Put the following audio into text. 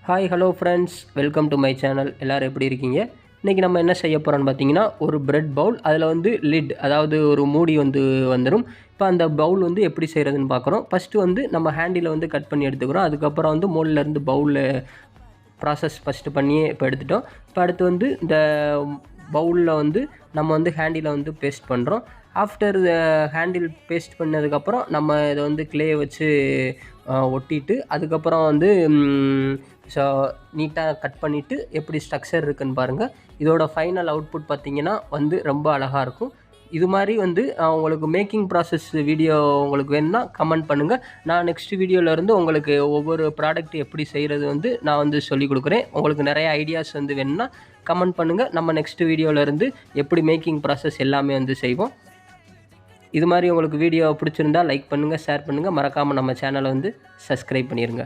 Hi hello friends, welcome to my channel. எல்லோரும் எப்படி இருக்கீங்க? இன்றைக்கி நம்ம என்ன செய்ய போகிறோன்னு பார்த்தீங்கன்னா, ஒரு பிரெட் பவுல், அதில் வந்து லிட், அதாவது ஒரு மூடி வந்துடும். இப்போ அந்த பவுல் எப்படி செய்கிறதுன்னு பார்க்குறோம். ஃபஸ்ட்டு நம்ம ஹேண்டில் கட் பண்ணி எடுத்துக்கிறோம். அதுக்கப்புறம் மோல்லேருந்து பவுலில் ப்ராசஸ் ஃபஸ்ட்டு பண்ணியே இப்போ எடுத்துட்டோம். இப்போ அடுத்து இந்த பவுலில் நம்ம ஹேண்டிலை பேஸ்ட் பண்ணுறோம். ஆஃப்டர் ஹேண்டில் பேஸ்ட் பண்ணதுக்கப்புறம் நம்ம இதை க்ளே வச்சு ஒட்டிட்டு அதுக்கப்புறம் ஸோ நீட்டாக கட் பண்ணிவிட்டு எப்படி ஸ்ட்ரக்சர் இருக்குதுன்னு பாருங்கள். இதோட ஃபைனல் அவுட்புட் பார்த்திங்கன்னா ரொம்ப அழகாக இருக்கும். இது மாதிரி உங்களுக்கு மேக்கிங் ப்ராசஸ் வீடியோ உங்களுக்கு வேணும்னா கமெண்ட் பண்ணுங்கள். நான் நெக்ஸ்ட் வீடியோவிலேருந்து உங்களுக்கு ஒவ்வொரு ப்ராடக்ட் எப்படி செய்கிறது நான் சொல்லிக் கொடுக்குறேன். உங்களுக்கு நிறைய ஐடியாஸ் வேணும்னா கமெண்ட் பண்ணுங்கள். நம்ம நெக்ஸ்ட் வீடியோவிலேருந்து எப்படி மேக்கிங் ப்ராசஸ் எல்லாமே செய்வோம். இது மாதிரி உங்களுக்கு வீடியோ பிடிச்சிருந்தால் லைக் பண்ணுங்கள், ஷேர் பண்ணுங்கள். மறக்காமல் நம்ம சேனலை சப்ஸ்கிரைப் பண்ணிடுங்க.